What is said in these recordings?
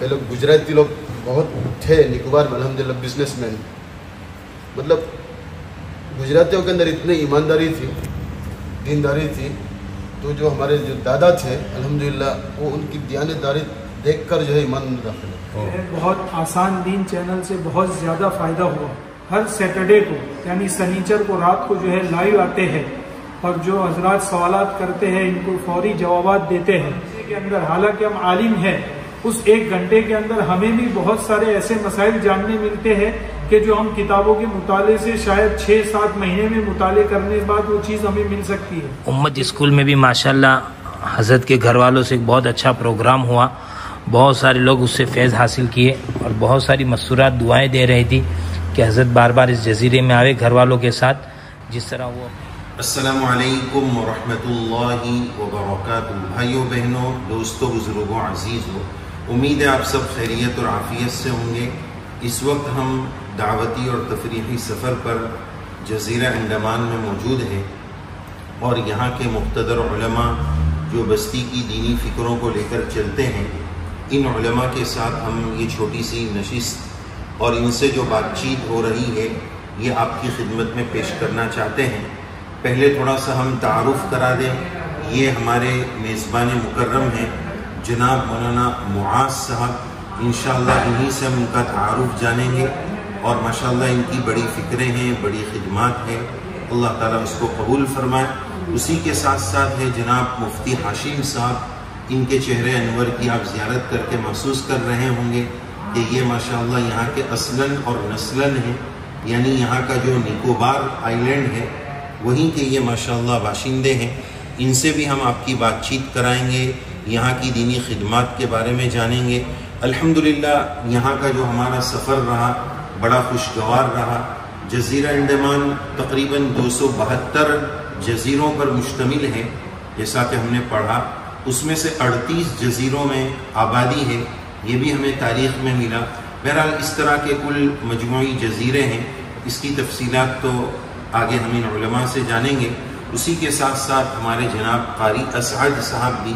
پہلے گجراتی لوگ بہت تھے نکوبار میں الحمدللہ بزنس مین. مطلب گجراتیوں کے اندر اتنی ایمانداری تھی, دینداری تھی, تو جو ہمارے جو دادا تھے الحمدللہ وہ ان کی دیانتداری دیکھ کر جو ہے ایمان رکھنے. بہت آسان دین چینل سے بہت زیادہ فائدہ ہوا. ہر سیٹرڈے کو یعنی سنیچر کو رات کو جو ہے لائیو آتے ہیں اور جو حضرات سوالات کرتے ہیں ان کو فوری جوابات دیتے ہیں. اس کے اندر حالانکہ ہم عالم ہیں, اس 1 گھنٹے کے اندر ہمیں بھی بہت سارے ایسے مسائل جاننے ملتے ہیں کہ جو ہم کتابوں کے مطالعے سے شاید 6-7 مہینے میں مطالعے کرنے کے بعد وہ چیز ہمیں مل سکتی ہے. امت اسکول میں بھی ماشاءاللہ حضرت کے گھر والوں سے ایک بہت اچھا پروگرام ہوا. بہت سارے لوگ اس سے فیض حاصل کیے اور بہت ساری مسورات دعائیں دے رہی تھی کہ حضرت بار بار اس جزیرے میں آوے گھر والوں کے ساتھ, جس طرح وہ. السلام علیکم ورحمۃ اللہ وبرکاتہ. بھائیوں بہنوں, دوستوں, بزرگوں, عزیزوں, امید ہے آپ سب خیریت اور عافیت سے ہوں گے. اس وقت ہم دعوتی اور تفریحی سفر پر جزیرہ انڈمان میں موجود ہیں اور یہاں کے مقتدر علماء جو بستی کی دینی فکروں کو لے کر چلتے ہیں, ان علماء کے ساتھ ہم یہ چھوٹی سی نشست اور ان سے جو بات چیت ہو رہی ہے یہ آپ کی خدمت میں پیش کرنا چاہتے ہیں. پہلے تھوڑا سا ہم تعارف کرا دیں. یہ ہمارے میزبان مکرم ہیں جناب مولانا معاذ صاحب. انشاءاللہ انہی سے ہم ان کا تعارف جانیں گے اور ماشاءاللہ ان کی بڑی فکریں ہیں, بڑی خدمات ہیں. اللہ تعالیٰ اس کو قبول فرمائے. اسی کے ساتھ ساتھ ہے جناب مفتی ہاشم صاحب. ان کے چہرے انور کی آپ زیارت کر کے محسوس کر رہے ہوں گے کہ یہ ماشاءاللہ یہاں کے اصلاً اور نسلاً ہیں, یعنی یہاں کا جو نکوبار آئی لینڈ ہے وہیں کے یہ ماشاءاللہ باشندے ہیں. ان سے بھی ہم آپ کی بات چیت کرائیں گے, یہاں کی دینی خدمات کے بارے میں جانیں گے. الحمدللہ یہاں کا جو ہمارا سفر رہا بڑا خوشگوار رہا. جزیرہ انڈمان تقریباً 272 جزیروں پر مشتمل ہے جیسا کہ ہم نے پڑھا. اس میں سے 38 جزیروں میں آبادی ہے, یہ بھی ہمیں تاریخ میں ملا. بہرحال اس طرح کے کل مجموعی جزیرے ہیں. اس کی تفصیلات تو آگے ہم ان علماء سے جانیں گے. اسی کے ساتھ ساتھ ہمارے جناب قاری اسعد صاحب بھی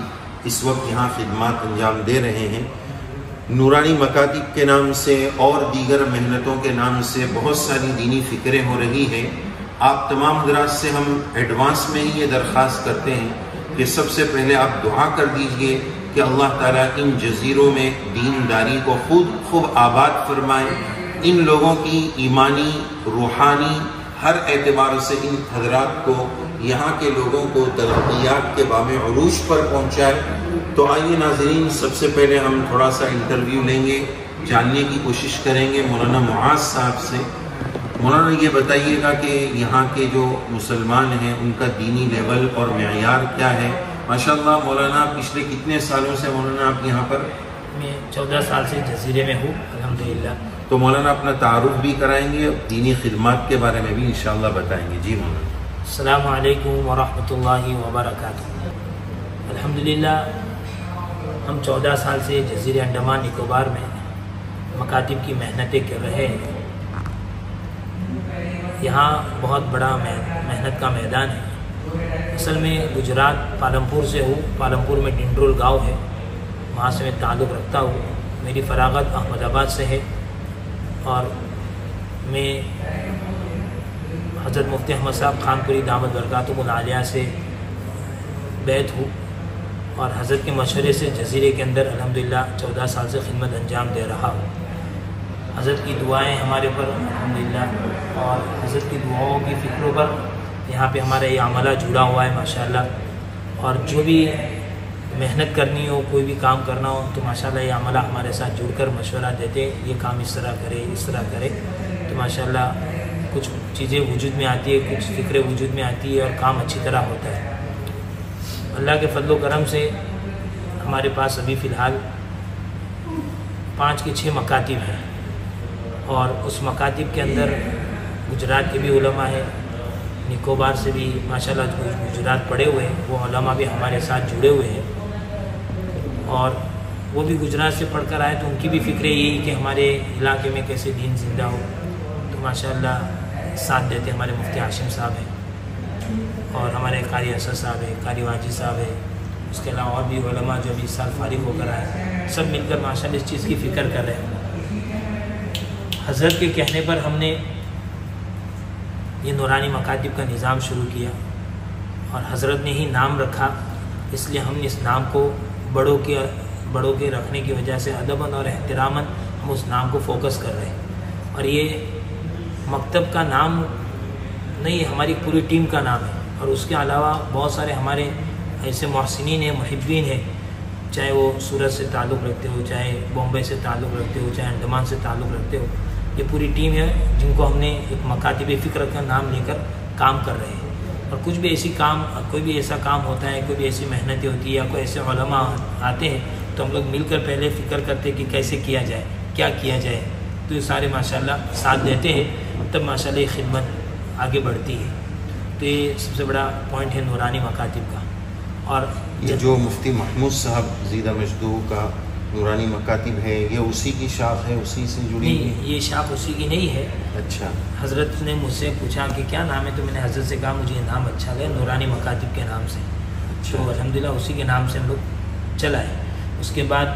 اس وقت یہاں خدمات انجام دے رہے ہیں. نورانی مکاتب کے نام سے اور دیگر محنتوں کے نام سے بہت ساری دینی فکریں ہو رہی ہیں. آپ تمام حضرات سے ہم ایڈوانس میں ہی یہ درخواست کرتے ہیں کہ سب سے پہلے آپ دعا کر دیجئے کہ اللہ تعالیٰ ان جزیروں میں دینداری کو خوب آباد فرمائے. ان لوگوں کی ایمانی, روحانی ہر اعتبار سے ان حضرات کو, یہاں کے لوگوں کو ترقیات کے بام عروج پر پہنچائے. تو آئیے ناظرین, سب سے پہلے ہم تھوڑا سا انٹرویو لیں گے, جاننے کی کوشش کریں گے مولانا معاذ صاحب سے. مولانا یہ بتائیے گا کہ یہاں کے جو مسلمان ہیں ان کا دینی لیول اور معیار کیا ہے؟ ماشاءاللہ مولانا پچھلے کتنے سالوں سے مولانا آپ یہاں پر؟ میں 14 سال سے جزیرے میں ہوں الحمدللہ. تو مولانا اپنا تعارف بھی کرائیں گے, دینی خدمات کے بارے میں بھی انشاءاللہ بتائیں گے. جی مولانا. السلام علیکم ورحمۃ اللہ وبرکاتہ. الحمدللہ ہم 14 سال سے جزیرے انڈمان نکوبار میں مکاتب کی محنتیں کر رہے ہیں. یہاں بہت بڑا محنت کا میدان ہے. اصل میں گجرات پالمپور سے ہوں. پالمپور میں ڈنڈرول گاؤں ہے, وہاں سے میں تعلق رکھتا ہوں. میری فراغت احمد آباد سے ہے اور میں حضرت مفتی احمد صاحب خانپوری دامت برکاتہم العالیہ سے بیعت ہوں اور حضرت کے مشورے سے جزیرے کے اندر الحمدللہ 14 سال سے خدمت انجام دے رہا ہوں. حضرت کی دعائیں ہمارے پر الحمدللہ اور حضرت کی دعاؤں کی فکروں پر یہاں پہ ہمارا یہ عملہ جڑا ہوا ہے ماشاءاللہ. اور جو بھی محنت کرنی ہو, کوئی بھی کام کرنا ہو تو ماشاءاللہ یہ عملہ ہمارے ساتھ جڑ کر مشورہ دیتے ہیں, یہ کام اس طرح کرے, اس طرح کرے. تو ماشاءاللہ کچھ چیزیں وجود میں آتی ہے, کچھ فکریں وجود میں آتی ہے اور کام اچھی طرح ہوتا ہے. اللہ کے فضل و کرم سے ہمارے پاس ابھی فی الحال 5 کے 6 مکاتب ہیں اور اس مکاتب کے اندر گجرات کے بھی علماء ہیں, نکوبار سے بھی ماشاءاللہ گجرات پڑھے ہوئے ہیں, وہ علماء بھی ہمارے ساتھ جڑے ہوئے ہیں اور وہ بھی گجرات سے پڑھ کر آئے تو ان کی بھی فکریں یہی کہ ہمارے علاقے میں کیسے دین زندہ ہو. تو ماشاءاللہ ساتھ دیتے ہمارے مفتی ہاشم صاحب ہیں اور ہمارے قاری اسد صاحب ہیں, قاری واجی صاحب ہیں. اس کے علاوہ اور بھی علماء جو ابھی اس سال فارغ ہو کر آئے سب مل کر ماشاءاللہ اس چیز کی فکر کر رہے ہیں۔ حضرت کے کہنے پر ہم نے یہ نورانی مکاتب کا نظام شروع کیا اور حضرت نے ہی نام رکھا، اس لیے ہم نے اس نام کو بڑوں کے رکھنے کی وجہ سے ادباً اور احتراماً ہم اس نام کو فوکس کر رہے ہیں۔ اور یہ مکتب کا نام نہیں، ہماری پوری ٹیم کا نام ہے، اور اس کے علاوہ بہت سارے ہمارے ایسے محسنین ہیں، محبین ہیں، چاہے وہ سورت سے تعلق رکھتے ہو، چاہے بامبے سے تعلق رکھتے ہو، چاہے انڈمان سے تعلق رکھتے ہو، یہ پوری ٹیم ہے جن کو ہم نے ایک مکاتب فکر کا نام لے کر کام کر رہے ہیں۔ اور کوئی بھی ایسا کام ہوتا ہے، کوئی بھی ایسی محنتیں ہوتی ہے یا کوئی ایسے علماء آتے ہیں تو ہم لوگ مل کر پہلے فکر کرتے ہیں کہ کیسے کیا جائے، کیا کیا جائے، تو یہ سارے ماشاءاللہ ساتھ دیتے ہیں، تب ماشاءاللہ یہ خدمت آگے بڑھتی ہے۔ تو یہ سب سے بڑا پوائنٹ ہے نورانی مکاتب کا۔ اور یہ جو مفتی محمود صاحب زیدہ مجدو کا نورانی مکاتب ہے، یہ اسی کی شاخ ہے، اسی سے جڑی ہے؟ نہیں، یہ شاخ اسی کی نہیں ہے۔ اچھا، حضرت نے مجھ سے پوچھا کہ کیا نام ہے، تو میں نے حضرت سے کہا مجھے یہ نام اچھا لگا، نورانی مکاتب کے نام سے، تو الحمدللہ اسی کے نام سے ہم لوگ چلا ہے۔ اس کے بعد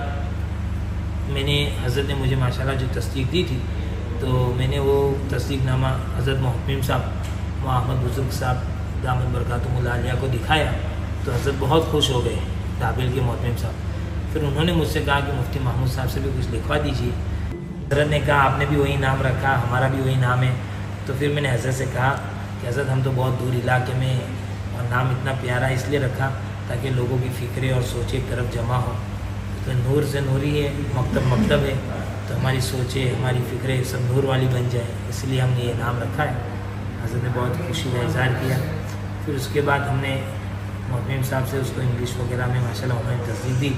میں نے حضرت نے مجھے ماشاءاللہ جو تصدیق دی تھی، تو میں نے وہ تصدیق نامہ حضرت محتمم صاحب محمد بزرگ صاحب دامت برکاتہم اللہ علیہ کو دکھایا، تو حضرت بہت خوش ہو گئے، دابل کے محتمم صاحب۔ پھر انہوں نے مجھ سے کہا کہ مفتی محمود صاحب سے بھی کچھ لکھوا دیجیے۔ حضرت نے کہا آپ نے بھی وہی نام رکھا، ہمارا بھی وہی نام ہے۔ تو پھر میں نے حضرت سے کہا کہ حضرت ہم تو بہت دور علاقے میں، اور نام اتنا پیارا اس لیے رکھا تاکہ لوگوں کی فکریں اور سوچیں ایک طرف جمع ہو، تو نور سے نوری ہے، مکتب ہے، تو ہماری سوچیں، ہماری فکریں سب نور والی بن جائے، اس لیے ہم نے یہ نام رکھا ہے۔ حضرت نے بہت خوشی کا اظہار کیا۔ پھر اس کے بعد ہم نے محتمم صاحب سے اس کو انگلش وغیرہ میں ماشاءاللہ انہوں نے تصدیق دی۔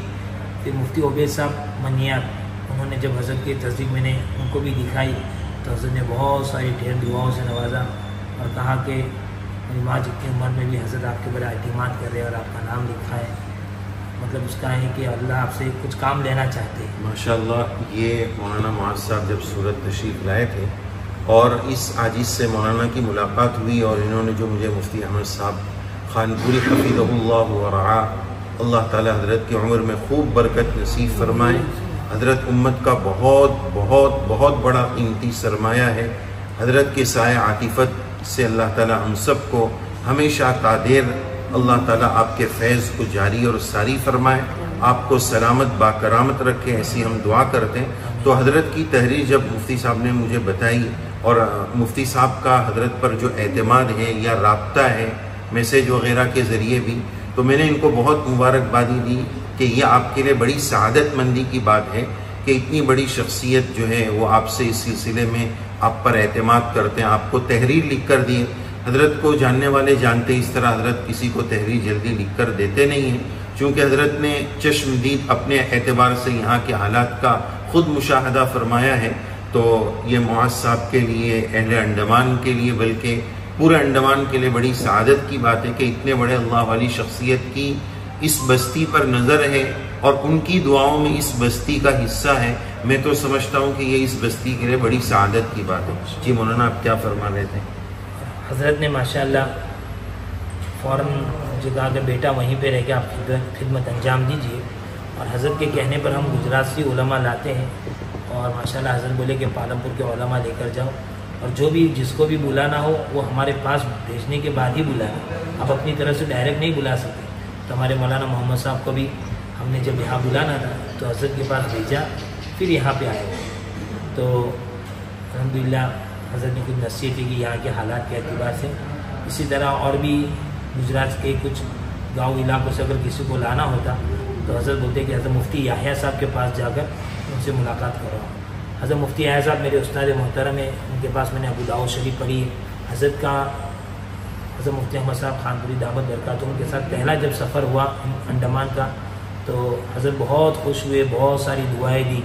پھر مفتی عبید صاحب منیار، انہوں نے جب حضرت کی تصدیق میں نے ان کو بھی دکھائی تو حضرت نے بہت ساری ڈھیر دعاؤں سے نوازا اور کہا کہ میری ماں جتنی عمر میں بھی حضرت آپ کے بڑا اعتماد کر رہے ہیں اور آپ کا نام لکھا ہے، مطلب اس کا ہے کہ اللہ آپ سے کچھ کام لینا چاہتے ہیں۔ ماشاءاللہ، یہ مولانا معاذ صاحب جب سورت تشریف لائے تھے اور اس عاجز سے مولانا کی ملاقات ہوئی، اور انہوں نے جو مجھے مفتی احمد صاحب خانپوری حفظہ اللہ ورعا، اللہ تعالی حضرت کی عمر میں خوب برکت نصیب فرمائے۔ حضرت امت کا بہت بہت بہت بڑا قیمتی سرمایہ ہے۔ حضرت کے سائے عاطفت سے اللہ تعالی ہم سب کو ہمیشہ تعدیر اللہ تعالی آپ کے فیض کو جاری اور ساری فرمائے، آپ کو سلامت باکرامت رکھے، ایسی ہم دعا کرتے ہیں۔ تو حضرت کی تحریر جب مفتی صاحب نے مجھے بتائی، اور مفتی صاحب کا حضرت پر جو اعتماد ہے یا رابطہ ہے میسیج وغیرہ کے ذریعے بھی، تو میں نے ان کو بہت مبارکبادی دی کہ یہ آپ کے لیے بڑی سعادت مندی کی بات ہے کہ اتنی بڑی شخصیت جو ہے وہ آپ سے اس سلسلے میں آپ پر اعتماد کرتے ہیں، آپ کو تحریر لکھ کر دیے۔ حضرت کو جاننے والے جانتے، اس طرح حضرت کسی کو تحریر جلدی لکھ کر دیتے نہیں ہیں، چونکہ حضرت نے چشم دید اپنے اعتبار سے یہاں کے حالات کا خود مشاہدہ فرمایا ہے۔ تو یہ معاذ صاحب کے لیے، اہل انڈمان کے لیے، بلکہ پورے انڈمان کے لیے بڑی سعادت کی بات ہے کہ اتنے بڑے اللہ والی شخصیت کی اس بستی پر نظر ہے اور ان کی دعاؤں میں اس بستی کا حصہ ہے۔ میں تو سمجھتا ہوں کہ یہ اس بستی کے لیے بڑی سعادت کی بات ہے۔ جی مولانا، آپ کیا فرما رہے تھے؟ حضرت نے ماشاءاللہ فوراً مجھے کہا کہ بیٹا وہیں پہ رہ کے آپ خدمت انجام دیجیے، اور حضرت کے کہنے پر ہم گجرات سے علماء لاتے ہیں، اور ماشاءاللہ حضرت بولے کہ پالمپور کے علماء لے کر جاؤ، اور جو بھی جس کو بھی بلانا ہو وہ ہمارے پاس بھیجنے کے بعد ہی بلائیں، آپ اپنی طرف سے ڈائریکٹ نہیں بلا سکتے۔ تو ہمارے مولانا محمد صاحب کو بھی ہم نے جب یہاں بلانا تھا تو حضرت کے پاس بھیجا، پھر یہاں پہ آئے۔ تو الحمدللہ حضرت نے کچھ نصیحتیں کی یہاں کے حالات کے اعتبار سے۔ اسی طرح اور بھی گجرات کے کچھ گاؤں علاقوں سے اگر کسی کو لانا ہوتا تو حضرت بولتے کہ حضرت مفتی یحییٰ صاحب کے پاس جا کر ان سے ملاقات کرو۔ حضرت مفتی یحییٰ صاحب میرے استاد محترم ہیں، ان کے پاس میں نے ابو داؤد شریف پڑھی ہے۔ حضرت مفتی احمد صاحب خانپوری دامت برکاتہم کے ساتھ پہلا جب سفر ہوا انڈمان کا تو حضرت بہت خوش ہوئے، بہت ساری دعائیں دی،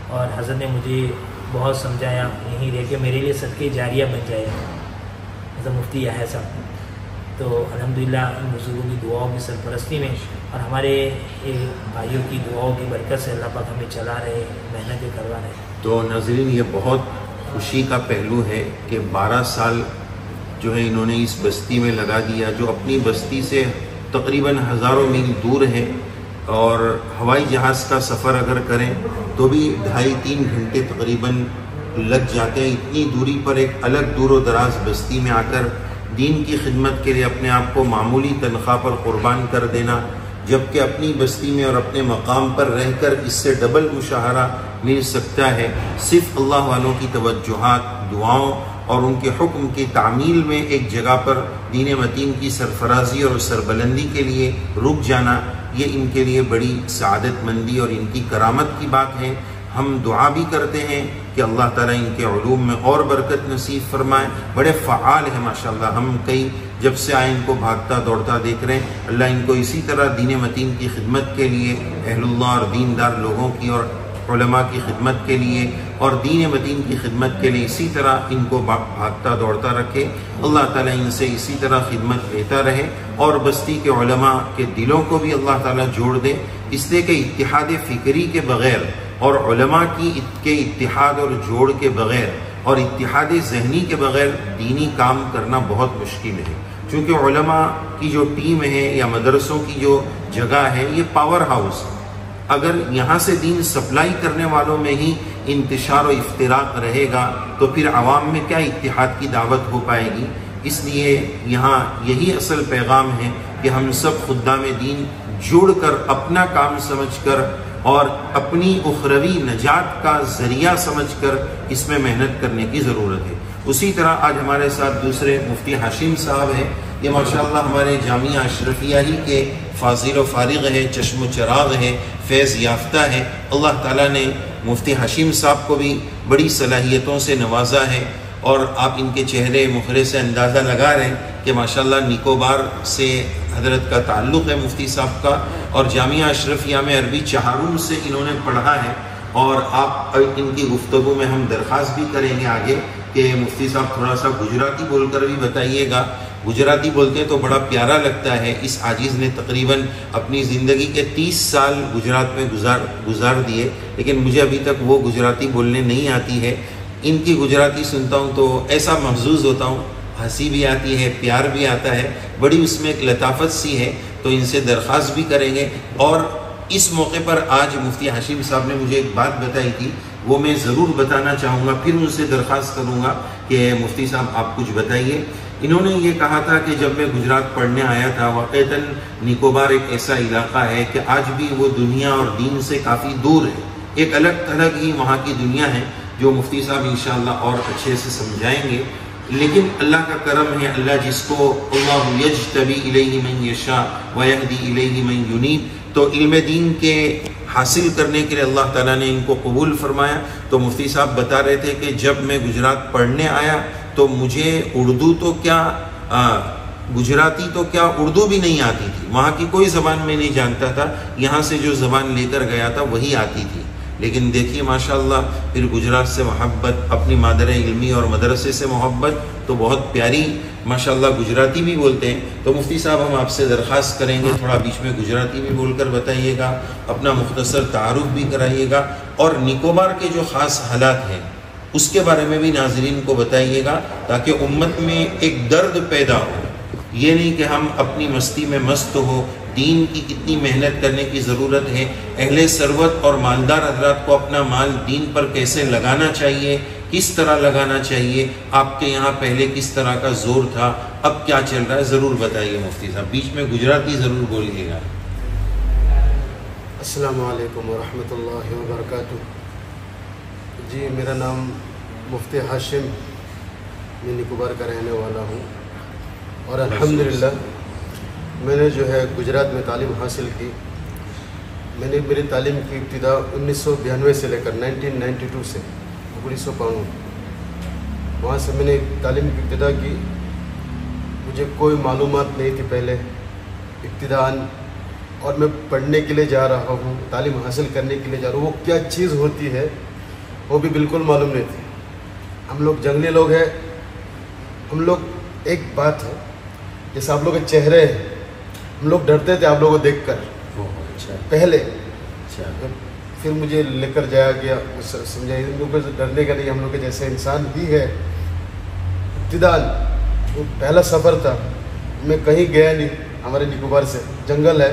اور حضرت نے مجھے بہت سمجھایا یہیں رہ کے میرے لیے صدقہ جاریہ بن جائے حضرت مفتی یحییٰ صاحب۔ تو الحمدللہ ان بزرگوں کی دعاؤں کی سرپرستی میں اور ہمارے بھائیوں کی دعاؤں کی برکت سے اللہ پاک ہمیں چلا رہے، محنتیں کروا رہے۔ تو ناظرین، یہ بہت خوشی کا پہلو ہے کہ 12 سال جو ہے انہوں نے اس بستی میں لگا دیا، جو اپنی بستی سے تقریباً ہزاروں میل دور ہے، اور ہوائی جہاز کا سفر اگر کریں تو بھی 2.5-3 گھنٹے تقریباً لگ جاتے ہیں. اتنی دوری پر ایک الگ دور و دراز بستی میں آ کر دین کی خدمت کے لیے اپنے آپ کو معمولی تنخواہ پر قربان کر دینا، جبکہ اپنی بستی میں اور اپنے مقام پر رہ کر اس سے ڈبل مشاہرہ مل سکتا ہے. صرف اللہ والوں کی توجہات، دعاؤں اور ان کے حکم کی تعمیل میں ایک جگہ پر دین متین کی سرفرازی اور سربلندی کے لیے رک جانا، یہ ان کے لیے بڑی سعادت مندی اور ان کی کرامت کی بات ہے. ہم دعا بھی کرتے ہیں کہ اللہ تعالیٰ ان کے علوم میں اور برکت نصیب فرمائے. بڑے فعال ہیں ماشاءاللہ. ہم کئی جب سے آئے ان کو بھاگتا دوڑتا دیکھ رہے ہیں. اللہ ان کو اسی طرح دین متین کی خدمت کے لیے، اہل اللہ اور دیندار لوگوں کی اور علماء کی خدمت کے لیے اور دین متین کی خدمت کے لیے اسی طرح ان کو بھاگتا دوڑتا رکھے. اللہ تعالیٰ ان سے اسی طرح خدمت لیتا رہے اور بستی کے علماء کے دلوں کو بھی اللہ تعالیٰ جوڑ دے، اس لیے کہ اتحاد فکری کے بغیر اور علماء کے اتحاد اور جوڑ کے بغیر اور اتحاد ذہنی کے بغیر دینی کام کرنا بہت مشکل ہے. چونکہ علماء کی جو ٹیم ہے یا مدرسوں کی جو جگہ ہے یہ پاور ہاؤس، اگر یہاں سے دین سپلائی کرنے والوں میں ہی انتشار و افتراق رہے گا تو پھر عوام میں کیا اتحاد کی دعوت ہو پائے گی. اس لیے یہاں یہی اصل پیغام ہے کہ ہم سب خدام دین جڑ کر اپنا کام سمجھ کر اور اپنی اخروی نجات کا ذریعہ سمجھ کر اس میں محنت کرنے کی ضرورت ہے. اسی طرح آج ہمارے ساتھ دوسرے مفتی ہاشم صاحب ہیں. یہ ماشاءاللہ ہمارے جامعہ اشرفیہ ہی کے فاضل و فارغ ہے، چشم و چراغ ہے، فیض یافتہ ہے. اللہ تعالیٰ نے مفتی ہاشم صاحب کو بھی بڑی صلاحیتوں سے نوازا ہے اور آپ ان کے چہرے مخرے سے اندازہ لگا رہے ہیں کہ ماشاءاللہ نکوبار سے حضرت کا تعلق ہے مفتی صاحب کا، اور جامعہ اشرفیہ میں عربی چہارم سے انہوں نے پڑھا ہے. اور آپ ان کی گفتگو میں ہم درخواست بھی کریں گے آگے کہ مفتی صاحب تھوڑا سا گجراتی بول کر بھی بتائیے گا. گجراتی بولتے ہیں تو بڑا پیارا لگتا ہے. اس عاجز نے تقریباً اپنی زندگی کے 30 سال گجرات میں گزار دیے، لیکن مجھے ابھی تک وہ گجراتی بولنے نہیں آتی ہے. ان کی گجراتی سنتا ہوں تو ایسا محظوظ ہوتا ہوں، ہنسی بھی آتی ہے، پیار بھی آتا ہے، بڑی اس میں ایک لطافت سی ہے. تو ان سے درخواست بھی کریں گے. اور اس موقع پر آج مفتی ہاشم صاحب نے مجھے ایک بات بتائی تھی، وہ میں ضرور بتانا چاہوں گا، پھر ان سے درخواست کروں گا کہ مفتی صاحب آپ کچھ بتائیے. انہوں نے یہ کہا تھا کہ جب میں گجرات پڑھنے آیا تھا، واقعتاً نکوبار ایک ایسا علاقہ ہے کہ آج بھی وہ دنیا اور دین سے کافی دور ہے. ایک الگ ہی وہاں کی دنیا ہے جو مفتی صاحب انشاءاللہ اور اچھے سے سمجھائیں گے. لیکن اللہ کا کرم ہے، اللہ جس کو اللہ یجتبی الیہ من یشاء ویہدی الیہ من ینیب، تو علم دین کے حاصل کرنے کے لیے اللہ تعالیٰ نے ان کو قبول فرمایا. تو مفتی صاحب بتا رہے تھے کہ جب میں گجرات پڑھنے آیا تو مجھے اردو تو کیا گجراتی تو کیا اردو بھی نہیں آتی تھی. وہاں کی کوئی زبان میں نہیں جانتا تھا. یہاں سے جو زبان لے کر گیا تھا وہی آتی تھی. لیکن دیکھیے ماشاءاللہ پھر گجرات سے محبت، اپنی مادر علمی اور مدرسے سے محبت، تو بہت پیاری ماشاءاللہ گجراتی بھی بولتے ہیں. تو مفتی صاحب ہم آپ سے درخواست کریں گے تھوڑا بیچ میں گجراتی بھی بول کر بتائیے گا، اپنا مختصر تعارف بھی کرائیے گا، اور نکوبار کے جو خاص حالات ہیں اس کے بارے میں بھی ناظرین کو بتائیے گا، تاکہ امت میں ایک درد پیدا ہو. یہ نہیں کہ ہم اپنی مستی میں مست ہو. دین کی کتنی محنت کرنے کی ضرورت ہے. اہل ثروت اور مالدار حضرات کو اپنا مال دین پر کیسے لگانا چاہیے، کس طرح لگانا چاہیے. آپ کے یہاں پہلے کس طرح کا زور تھا، اب کیا چل رہا ہے، ضرور بتائیے مفتی صاحب. بیچ میں گجراتی ضرور بولیے گا. السلام علیکم ورحمۃ اللہ وبرکاتہ. جی میرا نام مفتی ہاشم، میں نکوبار کا رہنے والا ہوں، اور الحمدللہ میں نے جو ہے گجرات میں تعلیم حاصل کی. میں نے میری تعلیم کی ابتدا 1992 سے لے کر 1992 سے 1992 وہاں سے میں نے تعلیم کی ابتدا کی. مجھے کوئی معلومات نہیں تھی پہلے ابتداً، اور میں پڑھنے کے لیے جا رہا ہوں، تعلیم حاصل کرنے کے لیے جا رہا ہوں. وہ کیا چیز ہوتی ہے وہ بھی بالکل معلوم نہیں تھی. ہم لوگ جنگلی لوگ ہیں. ہم لوگ ایک بات ہے، جیسے آپ لوگ کے چہرے ہیں، ہم لوگ ڈرتے تھے آپ لوگوں کو دیکھ کر پہلے. پھر مجھے لے کر جایا گیا، سمجھائی ان لوگوں سے ڈرنے کا نہیں، ہم لوگ کے جیسے انسان ہی ہے. ابتداء وہ پہلا سفر تھا، میں کہیں گیا نہیں. ہمارے نکوبار سے جنگل ہے،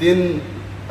3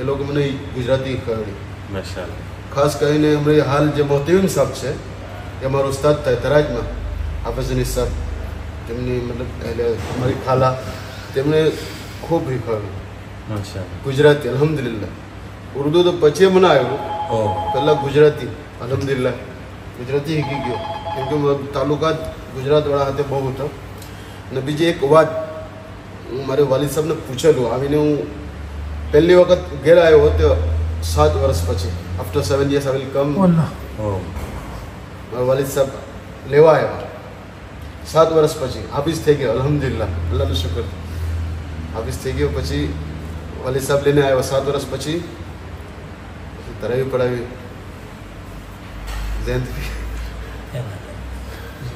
એ લોકો મને ગુજરાતી ખવડી માશાઅલ્લાહ। ખાસ કરીને અમારે હાલ જે મોહતમીમ સાહેબ છે એ અમારો ઉસ્તાદ થાય તરાજમાં, હાફિઝ અનીસ સાહેબ, તેમની મતલબ અહેલિયા અમારી ખાલા, તેમણે ખૂબ શીખવાડ્યું માશાઅલ્લાહ ગુજરાતી અલ્હમ્દુલિલ્લાહ। ઉર્દુ તો પછી મને આવ્યું, પહેલાં ગુજરાતી અલ્હમ્દુલિલ્લાહ ગુજરાતી શીખી ગયો, કેમકે તાલુકાત ગુજરાતવાળા હાથે બહુ હતો। અને બીજી એક વાત મારે વાલિદ સાહેબને પૂછેલું, આવીને હું પહેલી વખત ઘેર આવ્યો હતો 7 વર્ષ પછી, after 7 years I will come। મારા વાલિદ સાહેબ લેવા આવ્યા 7 વર્ષ પછી, હાફિઝ થઈ ગયો અલ્હમ્દુલિલ્લાહ, અલ્લાહનો શુક્ર। હાફિઝ થઈ ગયો પછી વાલિદ સાહેબ લઈને આવ્યા 7 વર્ષ પછી, તરાવી પડાવી જયંતિ।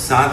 7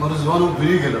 મારું જવાનું ભૂલી ગયેલો,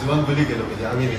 જવાન ભૂલી ગયેલો પછી આવી નહીં।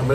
અમે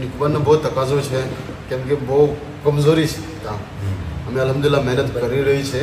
નિકોબારનો બહુ તકાજો છે, કેમ કે બહુ કમજોરી છે કામ। અમે અલ્હમ્દુલિલ્લાહ મહેનત કરી રહી છે।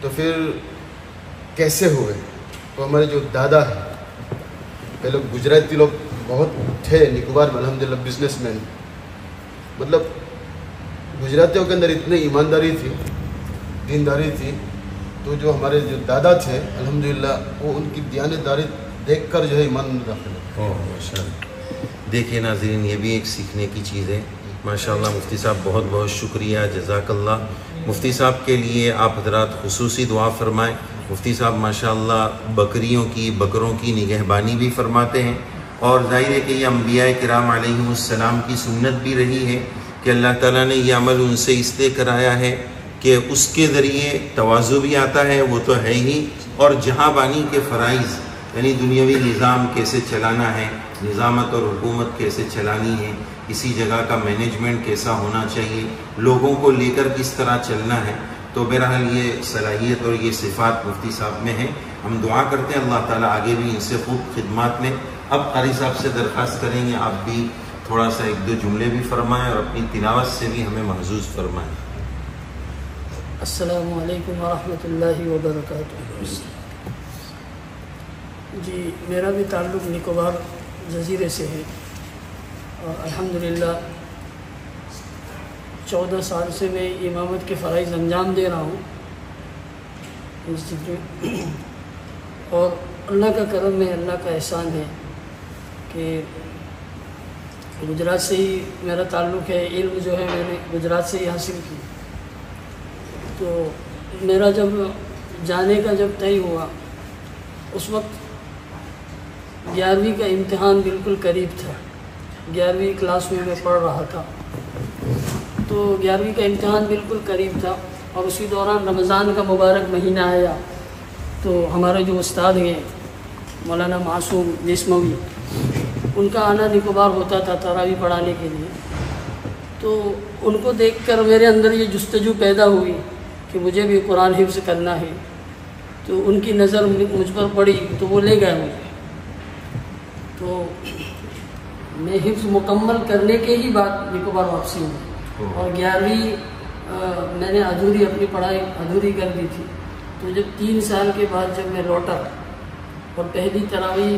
تو پھر کیسے ہوئے؟ تو ہمارے جو دادا ہیں، پہلے گجراتی لوگ بہت تھے نکوبار میں الحمدللہ بزنس مین، مطلب گجراتیوں کے اندر اتنی ایمانداری تھی، دینداری تھی، تو جو ہمارے جو دادا تھے الحمدللہ وہ ان کی دیانتداری دیکھ کر جو ہے ایمان میں داخل ہوئے۔ ماشاءاللہ، دیکھیے ناظرین، یہ بھی ایک سیکھنے کی چیز ہے۔ ماشاءاللہ مفتی صاحب بہت بہت شکریہ، جزاک اللہ۔ مفتی صاحب کے لیے آپ حضرات خصوصی دعا فرمائیں۔ مفتی صاحب ماشاءاللہ بکروں کی نگہبانی بھی فرماتے ہیں، اور ظاہر ہے کہ یہ انبیاء کرام علیہم السلام کی سنت بھی رہی ہے کہ اللہ تعالیٰ نے یہ عمل ان سے اس لیے کرایا ہے کہ اس کے ذریعے تواضع بھی آتا ہے، وہ تو ہے ہی، اور جہاں بانی کے فرائض یعنی دنیاوی نظام کیسے چلانا ہے، نظامت اور حکومت کیسے چلانی ہے، کسی جگہ کا مینجمنٹ کیسا ہونا چاہیے، لوگوں کو لے کر کس طرح چلنا ہے، تو بہرحال یہ صلاحیت اور یہ صفات مفتی صاحب میں ہیں۔ ہم دعا کرتے ہیں اللہ تعالیٰ آگے بھی ان سے خوب خدمات میں۔ اب قاری صاحب سے درخواست کریں گے آپ بھی تھوڑا سا ایک دو جملے بھی فرمائیں اور اپنی تلاوت سے بھی ہمیں محظوظ فرمائیں۔ السلام علیکم ورحمۃ اللہ وبرکاتہ۔ جی، میرا بھی تعلق نکوبار جزیرے سے ہے، اور الحمدللہ 14 سال سے میں امامت کے فرائض انجام دے رہا ہوں مسجد میں، اور اللہ کا کرم ہے، اللہ کا احسان ہے کہ گجرات سے ہی میرا تعلق ہے، علم جو ہے میں نے گجرات سے ہی حاصل کی۔ تو میرا جب جانے کا جب طے ہوا، اس وقت 11ویں کا امتحان بالکل قریب تھا، 11ویں کلاس میں پڑھ رہا تھا، تو 11ویں کا امتحان بالکل قریب تھا، اور اسی دوران رمضان کا مبارک مہینہ آیا، تو ہمارے جو استاد ہیں مولانا معصوم جسموی، ان کا آنا نکوبار ہوتا تھا تراویح پڑھانے کے لیے، تو ان کو دیکھ کر میرے اندر یہ جستجو پیدا ہوئی کہ مجھے بھی قرآن حفظ کرنا ہے، تو ان کی نظر مجھ پر پڑی تو وہ لے گئے مجھے، تو میں حفظ مکمل کرنے کے ہی بعد نکوبار واپسی ہوں، اور 11ویں میں نے اپنی پڑھائی ادھوری کر دی تھی۔ تو جب 3 سال کے بعد جب میں لوٹا اور پہلی تراویح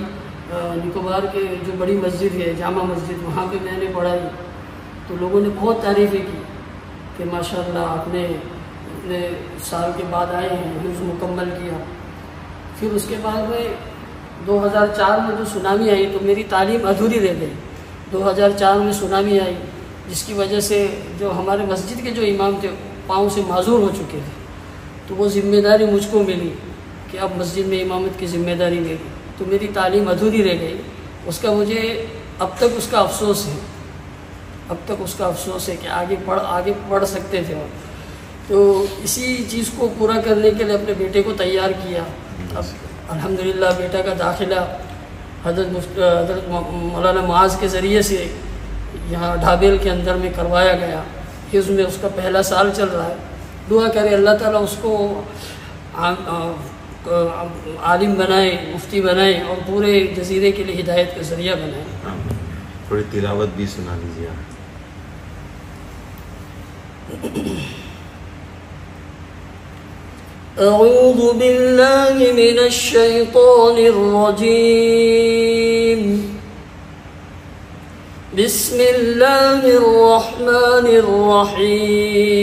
نکوبار کے جو بڑی مسجد ہے جامع مسجد، وہاں پہ میں نے پڑھائی، تو لوگوں نے بہت تعریفیں کی کہ ماشاءاللہ آپ نے اتنے سال کے بعد آئے ہیں، حفظ مکمل کیا۔ پھر اس کے بعد میں 2004 میں جو سونامی آئی تو میری تعلیم ادھوری رہ گئی۔ 2004 میں سونامی آئی، جس کی وجہ سے جو ہمارے مسجد کے جو امام تھے پاؤں سے معذور ہو چکے تھے، تو وہ ذمہ داری مجھ کو ملی کہ اب مسجد میں امامت کی ذمہ داری میری، تو میری تعلیم ادھوری رہ گئی۔ اس کا مجھے اب تک اس کا افسوس ہے، کہ آگے پڑھ سکتے تھے، تو اسی چیز کو پورا کرنے کے لیے اپنے بیٹے کو تیار کیا۔ اب الحمدللہ بیٹا کا داخلہ حضرت مولانا معاذ کے ذریعے سے یہاں ڈھابیل کے اندر میں کروایا گیا، حفظ میں اس کا پہلا سال چل رہا ہے۔ دعا کرے اللہ تعالیٰ اس کو عالم بنائے، مفتی بنائے، اور پورے جزیرے کے لیے ہدایت کا ذریعہ بنائے۔ تھوڑی تلاوت بھی سنا لیجیے۔ اعوذ باللہ من الشیطان الرجیم، بسم اللہ الرحمن الرحیم،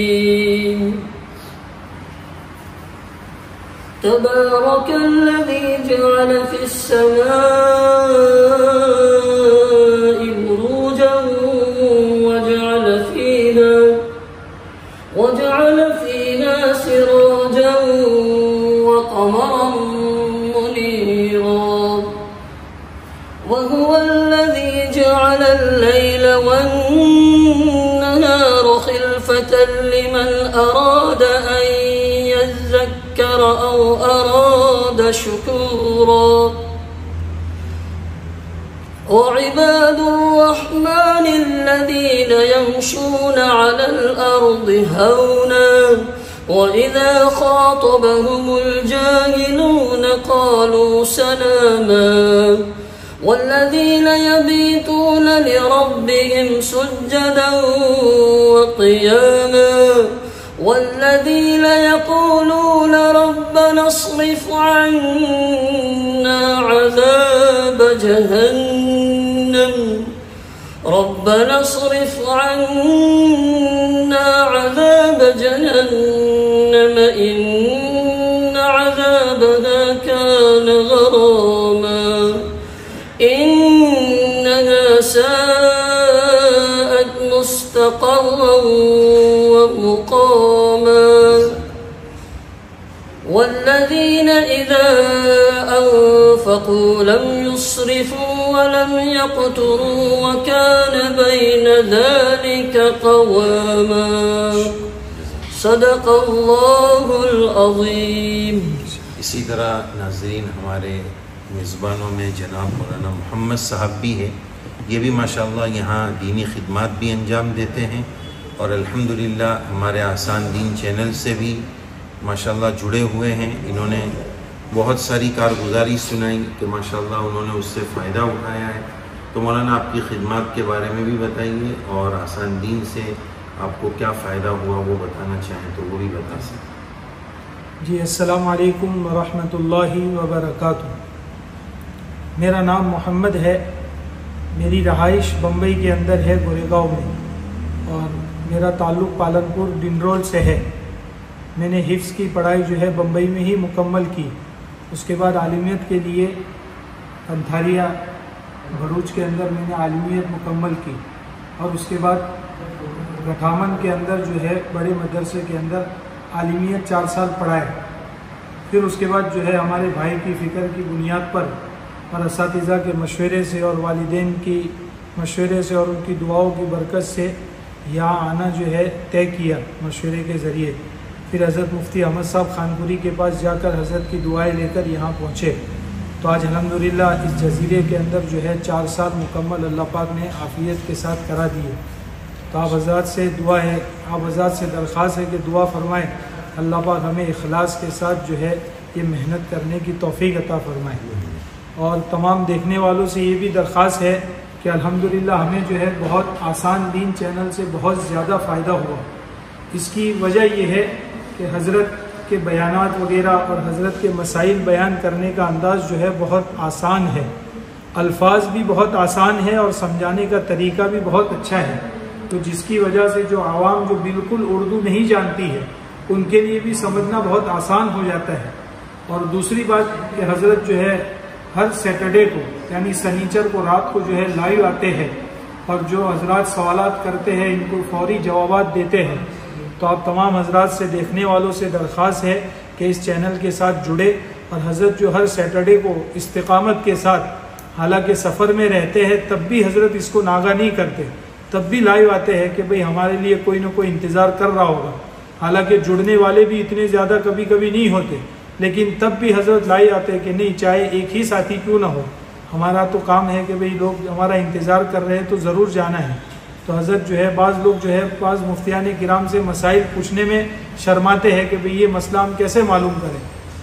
تبارک الذی جعل فی السماء بروجا وجعل فینا سراجا وقمرا منیرا، وهو الذي جعل الليل والنهار خلفة لمن أراد أن يذكر أو أراد شكورا، وعباد الرحمن الذين يمشون على الأرض هونا وإذا خاطبهم الجاهلون قالوا سلاما، والذين يبيتون لربهم سجدا وقياما والذين يقولون ربنا اصرف عنا عذاب جهنم ربنا اصرف عنا عذاب جهنم إن عذابها كان غراما إنها ساءت مستقرا ومقاما والذين إذا أنفقوا لم يسرفوا ولم يقتروا وكان بين ذلك قواما صدق اللہ العظیم۔ اسی طرح ناظرین ہمارے میزبانوں میں جناب مولانا محمد صاحب بھی ہے، یہ بھی ماشاءاللہ یہاں دینی خدمات بھی انجام دیتے ہیں، اور الحمدللہ ہمارے آسان دین چینل سے بھی ماشاءاللہ جڑے ہوئے ہیں۔ انہوں نے بہت ساری کارگزاری سنائی کہ ماشاءاللہ انہوں نے اس سے فائدہ اٹھایا ہے، تو مولانا آپ کی خدمات کے بارے میں بھی بتائیے، اور آسان دین سے آپ کو کیا فائدہ ہوا وہ بتانا چاہیں تو وہ بھی بتا سکیں۔ جی السلام علیکم ورحمۃ اللہ وبرکاتہ۔ میرا نام محمد ہے، میری رہائش بمبئی کے اندر ہے گوریگاؤں میں، اور میرا تعلق پالنپور ڈنڈرول سے ہے۔ میں نے حفظ کی پڑھائی جو ہے بمبئی میں ہی مکمل کی، اس کے بعد عالمیت کے لیے انتھاریا بھروچ کے اندر میں نے عالمیت مکمل کی، اور اس کے بعد گٹھامن کے اندر جو ہے بڑے مدرسے کے اندر عالمیت 4 سال پڑھائے۔ پھر اس کے بعد جو ہے ہمارے بھائی کی فکر کی بنیاد پر اور اساتذہ کے مشورے سے اور والدین کی مشورے سے اور ان کی دعاؤں کی برکت سے یہاں آنا جو ہے طے کیا مشورے کے ذریعے۔ پھر حضرت مفتی احمد صاحب خانپوری کے پاس جا کر حضرت کی دعائیں لے کر یہاں پہنچے، تو آج الحمدللہ اس جزیرے کے اندر جو ہے 4 سال مکمل اللہ پاک نے عافیت کے ساتھ کرا دیے۔ تو آپ حضرات سے دعا ہے، آپ حضرات سے درخواست ہے کہ دعا فرمائیں، اللہ پاک ہمیں اخلاص کے ساتھ جو ہے یہ محنت کرنے کی توفیق عطا فرمائے۔ اور تمام دیکھنے والوں سے یہ بھی درخواست ہے کہ الحمدللہ ہمیں جو ہے بہت آسان دین چینل سے بہت زیادہ فائدہ ہوا۔ اس کی وجہ یہ ہے کہ حضرت کے بیانات وغیرہ اور حضرت کے مسائل بیان کرنے کا انداز جو ہے بہت آسان ہے، الفاظ بھی بہت آسان ہے، اور سمجھانے کا طریقہ بھی بہت اچھا ہے، تو جس کی وجہ سے جو عوام جو بالکل اردو نہیں جانتی ہے ان کے لیے بھی سمجھنا بہت آسان ہو جاتا ہے۔ اور دوسری بات کہ حضرت جو ہے ہر سیٹرڈے کو یعنی سنیچر کو رات کو جو ہے لائیو آتے ہیں، اور جو حضرات سوالات کرتے ہیں ان کو فوری جوابات دیتے ہیں۔ تو آپ تمام حضرات سے دیکھنے والوں سے درخواست ہے کہ اس چینل کے ساتھ جڑے، اور حضرت جو ہر سیٹرڈے کو استقامت کے ساتھ، حالانکہ سفر میں رہتے ہیں تب بھی حضرت اس کو ناغہ نہیں کرتے، تب بھی لائیو آتے ہیں کہ بھئی ہمارے لیے کوئی نہ کوئی انتظار کر رہا ہوگا۔ حالانکہ جڑنے والے بھی اتنے زیادہ کبھی کبھی نہیں ہوتے، لیکن تب بھی حضرت لائیو آتے ہیں کہ نہیں، چاہے ایک ہی ساتھی کیوں نہ ہو، ہمارا تو کام ہے کہ بھئی لوگ ہمارا انتظار کر رہے ہیں تو ضرور جانا ہے۔ تو حضرت جو ہے بعض لوگ جو ہے بعض مفتیان کرام سے مسائل پوچھنے میں شرماتے ہیں کہ بھئی یہ مسئلہ ہم کیسے معلوم کریں،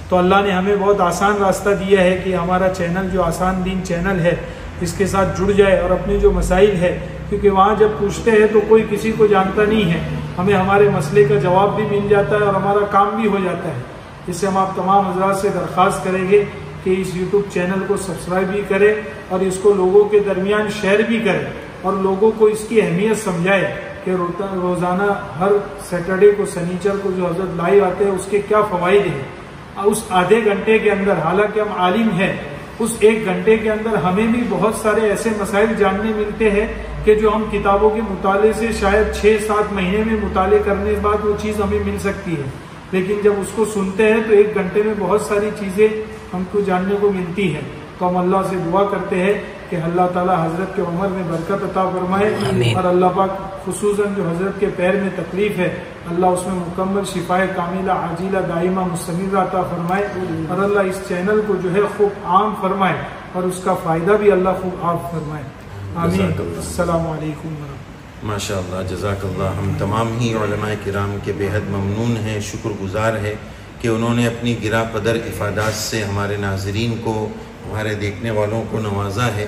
تو اللہ نے ہمیں بہت آسان راستہ دیا ہے کہ ہمارا چینل جو آسان دین چینل ہے اس کے ساتھ جڑ جائے، اور اپنے جو مسائل ہے، کیونکہ وہاں جب پوچھتے ہیں تو کوئی کسی کو جانتا نہیں ہے، ہمیں ہمارے مسئلے کا جواب بھی مل جاتا ہے اور ہمارا کام بھی ہو جاتا ہے۔ اس سے ہم آپ تمام حضرات سے درخواست کریں گے کہ اس یوٹیوب چینل کو سبسکرائب بھی کریں، اور اس کو لوگوں کے درمیان شیئر بھی کریں، اور لوگوں کو اس کی اہمیت سمجھائے کہ روزانہ ہر سیٹرڈے کو سنیچر کو جو حضرت لائیو آتے ہیں اس کے کیا فوائد ہیں۔ اس آدھے گھنٹے کے اندر حالانکہ ہم عالم ہیں، اس 1 گھنٹے کے اندر ہمیں بھی بہت سارے ایسے مسائل جاننے ملتے ہیں کہ جو ہم کتابوں کے مطالعے سے شاید 6-7 مہینے میں مطالعے کرنے کے بعد وہ چیز ہمیں مل سکتی ہے، لیکن جب اس کو سنتے ہیں تو 1 گھنٹے میں بہت ساری چیزیں ہم کو جاننے کو ملتی ہیں۔ تو ہم اللہ سے دعا کرتے ہیں کہ اللہ تعالی حضرت کے عمر میں برکت عطا فرمائے، اور اللہ پاک خصوصاً جو حضرت کے پیر میں تکلیف ہے اللہ اس میں مکمل شفا کاملہ عاجلہ دائمہ مستمرہ عطا فرمائے، اور اللہ اس چینل کو جو ہے خوب عام فرمائے، اور اس کا فائدہ بھی اللہ خوب عام فرمائے۔ آمین۔ السلام علیکم ورحمۃ۔ ماشاء اللہ، جزاک اللہ۔ ہم تمام ہی علماء کرام کے بے حد ممنون ہیں، شکر گزار ہے کہ انہوں نے اپنی گرا قدر افادات سے ہمارے ناظرین کو ہمارے دیکھنے والوں کو نوازا ہے.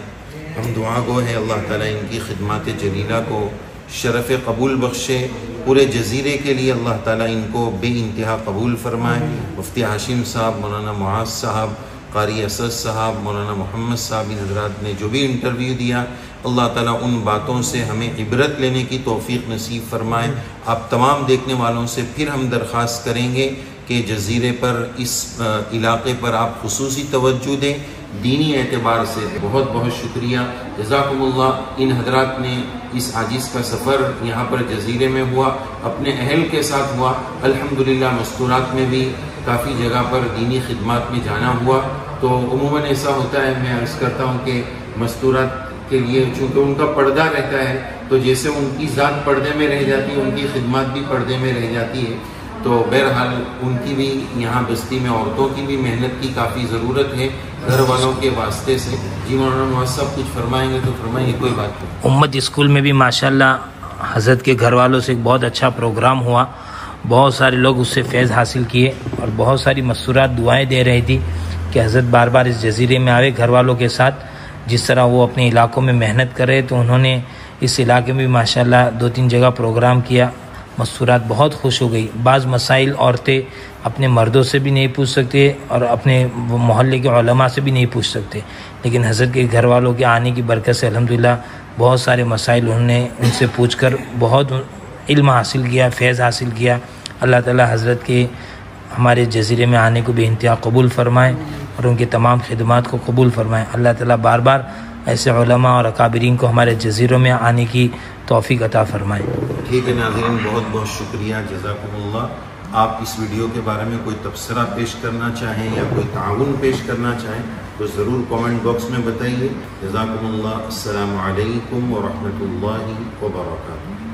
ہم دعا گو ہیں اللہ تعالیٰ ان کی خدمات جلیلہ کو شرف قبول بخشے. پورے جزیرے کے لیے اللہ تعالیٰ ان کو بے انتہا قبول فرمائے. مفتی ہاشم صاحب، مولانا معاذ صاحب، قاری اسد صاحب، مولانا محمد صاحب، ان حضرات نے جو بھی انٹرویو دیا، اللہ تعالیٰ ان باتوں سے ہمیں عبرت لینے کی توفیق نصیب فرمائے. آپ تمام دیکھنے والوں سے پھر ہم درخواست کریں گے کہ جزیرے پر، اس علاقے پر آپ خصوصی توجہ دیں. دینی اعتبار سے بہت بہت شکریہ، جزاکم اللہ. ان حضرات نے اس عاجز کا سفر یہاں پر جزیرے میں ہوا، اپنے اہل کے ساتھ ہوا. الحمدللہ مستورات میں بھی کافی جگہ پر دینی خدمات میں جانا ہوا. تو عموماً ایسا ہوتا ہے، میں عرض کرتا ہوں کہ مستورات کے لیے چونکہ ان کا پردہ رہتا ہے، تو جیسے ان کی ذات پردے میں رہ جاتی ہے، ان کی خدمات بھی پردے میں رہ جاتی ہے. تو بہرحال ان کی بھی یہاں بستی میں عورتوں کی بھی محنت کی کافی ضرورت ہے گھر والوں کے واسطے سے. جی مولانا معاذ صاحب کچھ فرمائیں گے تو فرمائیں، کوئی بات نہیں. امت اسکول میں بھی ماشاءاللہ حضرت کے گھر والوں سے ایک بہت اچھا پروگرام ہوا. بہت سارے لوگ اس سے فیض حاصل کیے اور بہت ساری مسورات دعائیں دے رہی تھی کہ حضرت بار بار اس جزیرے میں آئے گھر والوں کے ساتھ. جس طرح وہ اپنے علاقوں میں محنت کرے تو انہوں نے اس علاقے میں بھی ماشاءاللہ 2-3 جگہ پروگرام کیا. مسورات بہت خوش ہو گئی. بعض مسائل عورتیں اپنے مردوں سے بھی نہیں پوچھ سکتے اور اپنے محلے کے علماء سے بھی نہیں پوچھ سکتے، لیکن حضرت کے گھر والوں کے آنے کی برکت سے الحمدللہ بہت سارے مسائل انہوں نے ان سے پوچھ کر بہت علم حاصل کیا، فیض حاصل کیا. اللہ تعالی حضرت کے ہمارے جزیرے میں آنے کو بے انتہا قبول فرمائے اور ان کے تمام خدمات کو قبول فرمائے. اللہ تعالی بار بار ایسے علماء اور اکابرین کو ہمارے جزیروں میں آنے کی توفیق عطا فرمائے. ٹھیک ہے ناظرین، بہت بہت شکریہ، جزاکم اللہ. آپ اس ویڈیو کے بارے میں کوئی تبصرہ پیش کرنا چاہیں یا کوئی تعاون پیش کرنا چاہیں تو ضرور کامنٹ باکس میں بتائیے. جزاکم اللہ. السلام علیکم ورحمۃ اللہ وبرکاتہ.